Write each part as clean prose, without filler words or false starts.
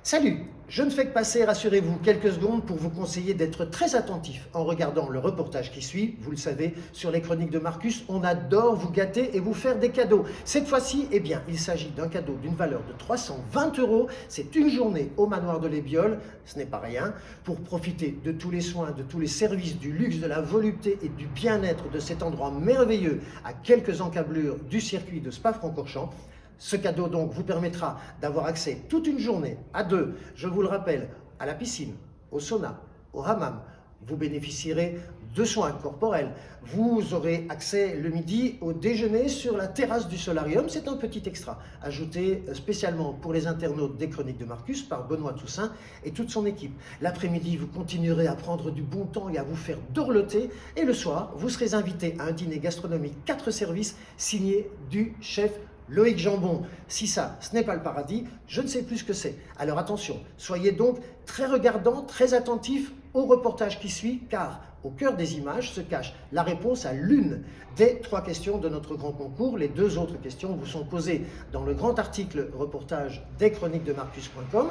Salut, je ne fais que passer, rassurez-vous, quelques secondes pour vous conseiller d'être très attentif en regardant le reportage qui suit. Vous le savez, sur les chroniques de Marcus, on adore vous gâter et vous faire des cadeaux. Cette fois-ci, eh bien, il s'agit d'un cadeau d'une valeur de 320 euros. C'est une journée au manoir de l'Ébiole, ce n'est pas rien, pour profiter de tous les soins, de tous les services, du luxe, de la volupté et du bien-être de cet endroit merveilleux à quelques encablures du circuit de Spa-Francorchamps. Ce cadeau donc vous permettra d'avoir accès toute une journée à deux, je vous le rappelle, à la piscine, au sauna, au hammam. Vous bénéficierez de soins corporels. Vous aurez accès le midi au déjeuner sur la terrasse du solarium. C'est un petit extra ajouté spécialement pour les internautes des Chroniques de Marcus par Benoît Toussaint et toute son équipe. L'après-midi, vous continuerez à prendre du bon temps et à vous faire dorloter. Et le soir, vous serez invité à un dîner gastronomique 4 services signé du chef Loïc Jambon. Si ça, ce n'est pas le paradis, je ne sais plus ce que c'est. Alors attention, soyez donc très regardants, très attentifs au reportage qui suit, car au cœur des images se cache la réponse à l'une des 3 questions de notre grand concours. Les 2 autres questions vous sont posées dans le grand article reportage des chroniques de Marcus.com.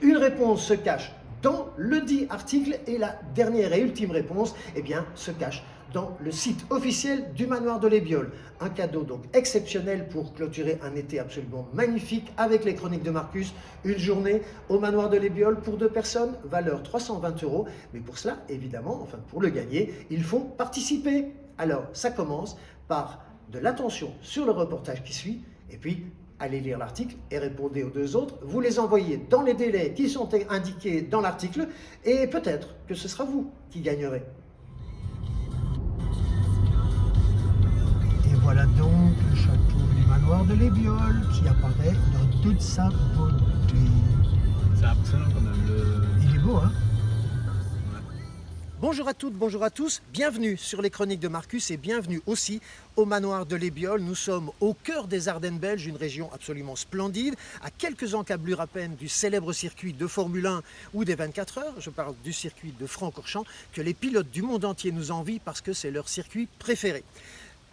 Une réponse se cache dans le dit article et la dernière et ultime réponse, eh bien, se cache dans le site officiel du manoir de l'Ébiole. Un cadeau donc exceptionnel pour clôturer un été absolument magnifique avec les chroniques de Marcus. Une journée au manoir de l'Ébiole pour 2 personnes, valeur 320 euros. Mais pour cela, évidemment, enfin pour le gagner, il faut participer. Alors, ça commence par de l'attention sur le reportage qui suit, et puis allez lire l'article et répondez aux 2 autres. Vous les envoyez dans les délais qui sont indiqués dans l'article, et peut-être que ce sera vous qui gagnerez. Et voilà donc le château du manoir de l'Ébiole qui apparaît dans toute sa beauté. C'est impressionnant quand même. Il est beau, hein? Ouais. Bonjour à toutes, bonjour à tous, bienvenue sur les chroniques de Marcus et bienvenue aussi au manoir de l'Ébiole. Nous sommes au cœur des Ardennes belges, une région absolument splendide, à quelques encablures à peine du célèbre circuit de Formule 1 ou des 24 heures. Je parle du circuit de Francorchamps que les pilotes du monde entier nous envient parce que c'est leur circuit préféré.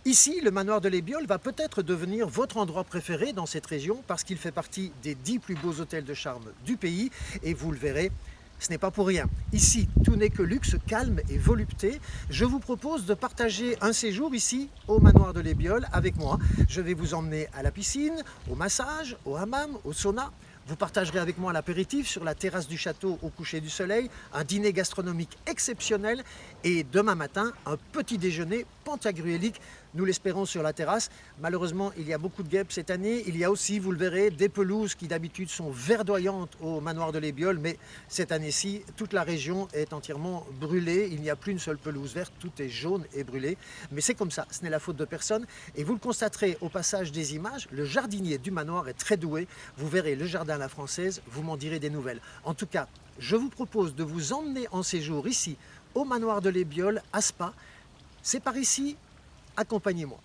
Ici, le manoir de l'Ébiole va peut-être devenir votre endroit préféré dans cette région parce qu'il fait partie des 10 plus beaux hôtels de charme du pays et vous le verrez, ce n'est pas pour rien. Ici, tout n'est que luxe, calme et volupté. Je vous propose de partager un séjour ici au manoir de l'Ébiole avec moi. Je vais vous emmener à la piscine, au massage, au hammam, au sauna. Vous partagerez avec moi l'apéritif sur la terrasse du château au coucher du soleil, un dîner gastronomique exceptionnel et demain matin, un petit déjeuner pantagruélique, nous l'espérons sur la terrasse. Malheureusement, il y a beaucoup de guêpes cette année. Il y a aussi, vous le verrez, des pelouses qui d'habitude sont verdoyantes au manoir de l'Ébiole, mais cette année-ci, toute la région est entièrement brûlée. Il n'y a plus une seule pelouse verte, tout est jaune et brûlé. Mais c'est comme ça, ce n'est la faute de personne. Et vous le constaterez au passage des images, le jardinier du manoir est très doué. Vous verrez le jardin à la française, vous m'en direz des nouvelles. En tout cas, je vous propose de vous emmener en séjour ici, au manoir de l'Ébiole, à Spa. C'est par ici, accompagnez-moi.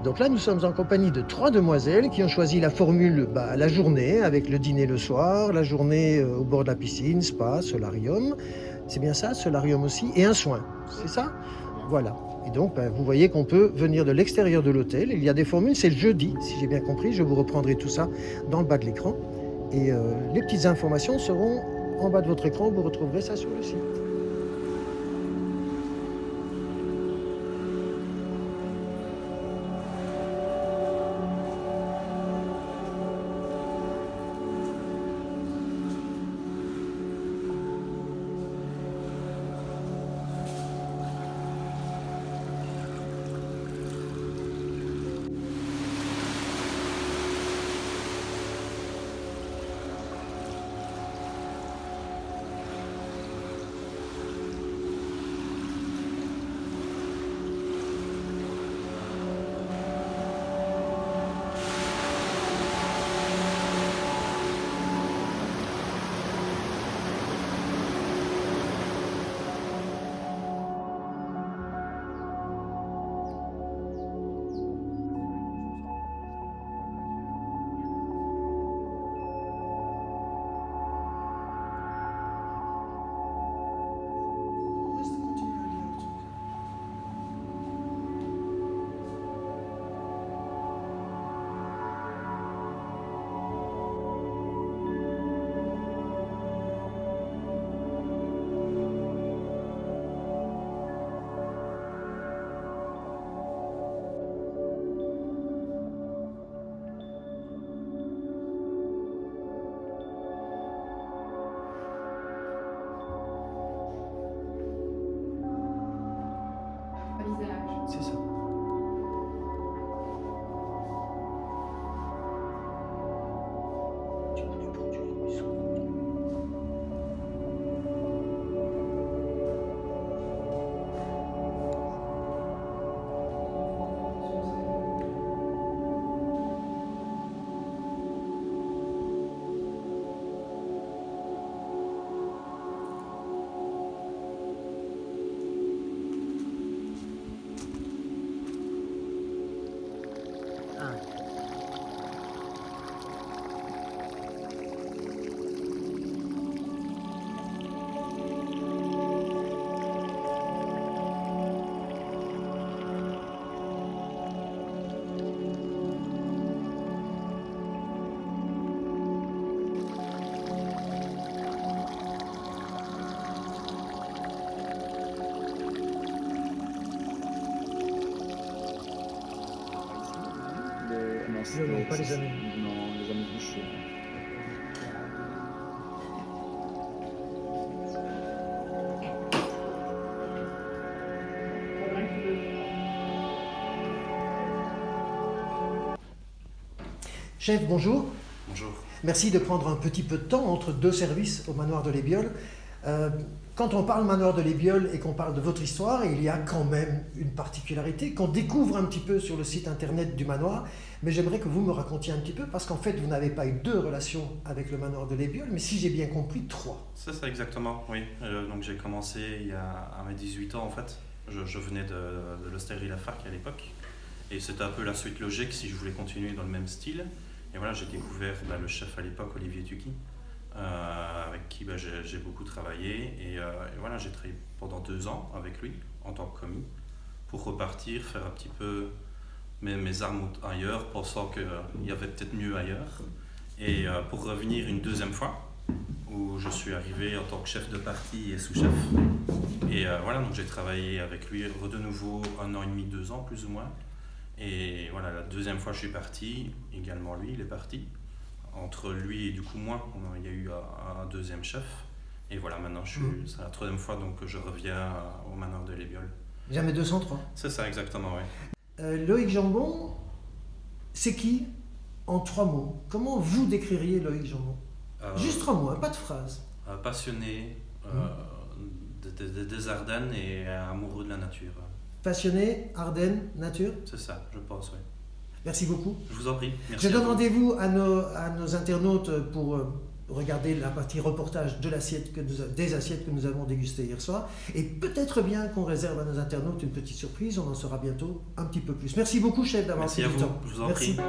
Donc là, nous sommes en compagnie de 3 demoiselles qui ont choisi la formule la journée, avec le dîner le soir, la journée au bord de la piscine, spa, solarium. C'est bien ça, solarium aussi, et un soin, c'est ça? Voilà. Et donc, vous voyez qu'on peut venir de l'extérieur de l'hôtel. Il y a des formules, c'est le jeudi, si j'ai bien compris. Je vous reprendrai tout ça dans le bas de l'écran. Et les petites informations seront en bas de votre écran. Vous retrouverez ça sur le site. C'est ça. Non, pas les amis. Non, les amis bouchés. Chef, bonjour. Bonjour. Merci de prendre un petit peu de temps entre 2 services au manoir de l'Ébiole. Quand on parle manoir de l'Ébiole et qu'on parle de votre histoire, il y a quand même une particularité qu'on découvre un petit peu sur le site internet du manoir, mais j'aimerais que vous me racontiez un petit peu, parce qu'en fait, vous n'avez pas eu 2 relations avec le manoir de l'Ébiole, mais si j'ai bien compris, 3. C'est ça exactement, oui. Donc j'ai commencé à mes 18 ans en fait. Je venais de l'hostellerie La Farc à l'époque, et c'était un peu la suite logique si je voulais continuer dans le même style. Et voilà, j'ai découvert le chef à l'époque, Olivier Tucky, avec qui j'ai beaucoup travaillé. Et voilà, j'ai travaillé pendant 2 ans avec lui en tant que commis pour repartir, faire un petit peu mes armes ailleurs, pensant qu'il y avait peut-être mieux ailleurs. Et pour revenir une 2e fois, où je suis arrivé en tant que chef de partie et sous-chef. Et voilà, donc j'ai travaillé avec lui de nouveau 1 an et demi, 2 ans plus ou moins. Et voilà, la 2e fois je suis parti, également lui, il est parti. Entre lui et du coup moi, il y a eu un 2e chef. Et voilà, maintenant c'est la 3e fois donc que je reviens au manoir de l'Ébiole. Jamais 203. C'est ça exactement, oui. Loïc Jambon, c'est qui en 3 mots? Comment vous décririez Loïc Jambon? Juste 3 mots, pas de phrase. Passionné des Ardennes et amoureux de la nature. Passionné, Ardennes, nature? C'est ça, je pense, oui. Merci beaucoup. Je vous en prie. Merci. Je donne rendez-vous à nos internautes pour regardez la partie reportage de des assiettes que nous avons dégustées hier soir. Et peut-être bien qu'on réserve à nos internautes une petite surprise, on en saura bientôt un petit peu plus. Merci beaucoup, chef, d'avoir pris du temps. Je vous en Merci. prie.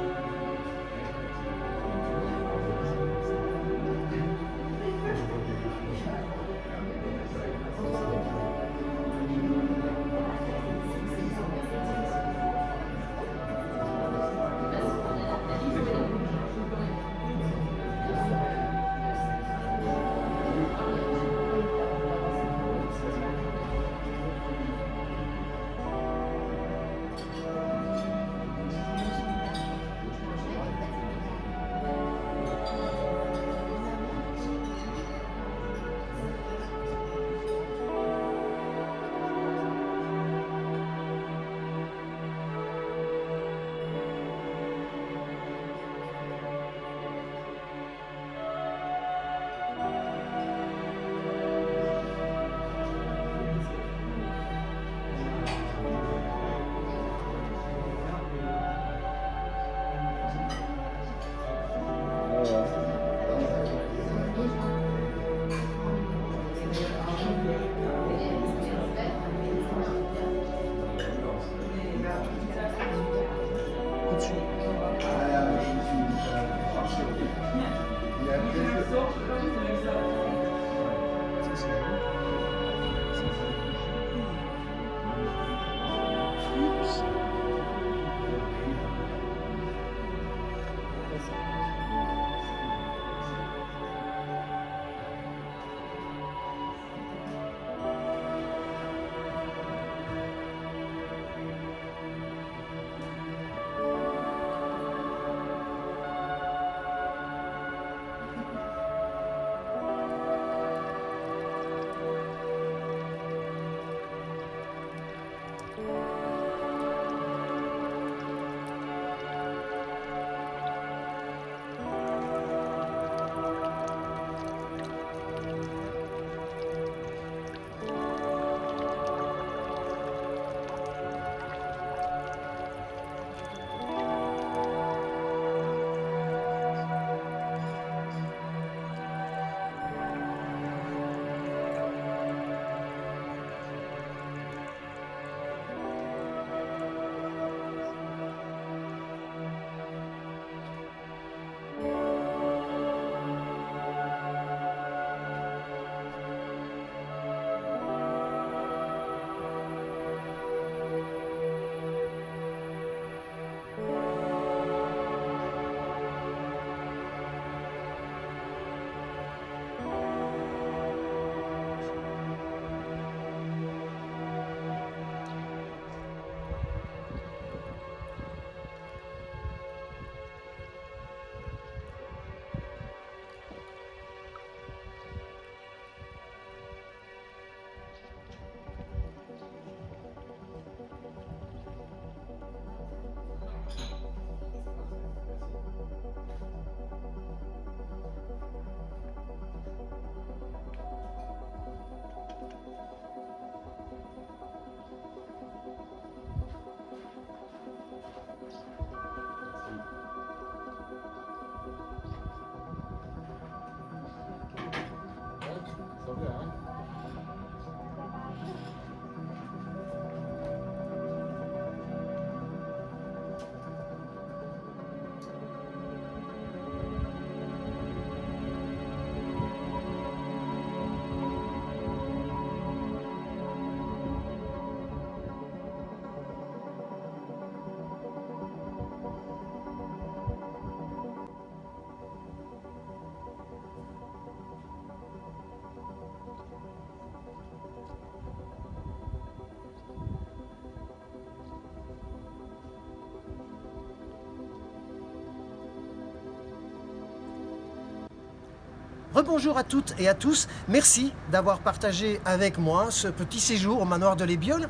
Rebonjour à toutes et à tous, merci d'avoir partagé avec moi ce petit séjour au manoir de l'Ébiole.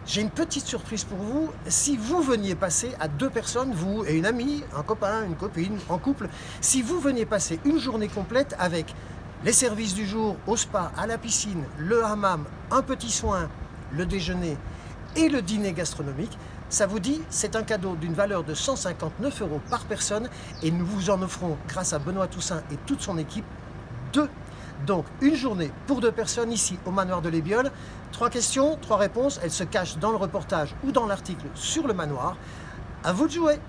J'ai une petite surprise pour vous, si vous veniez passer à 2 personnes, vous et une amie, un copain, une copine, en couple, si vous veniez passer une journée complète avec les services du jour au spa, à la piscine, le hammam, un petit soin, le déjeuner et le dîner gastronomique, ça vous dit, c'est un cadeau d'une valeur de 159 € par personne et nous vous en offrons, grâce à Benoît Toussaint et toute son équipe, 2. Donc, une journée pour 2 personnes ici au manoir de l'Hébiole. 3 questions, 3 réponses. Elles se cachent dans le reportage ou dans l'article sur le manoir. À vous de jouer!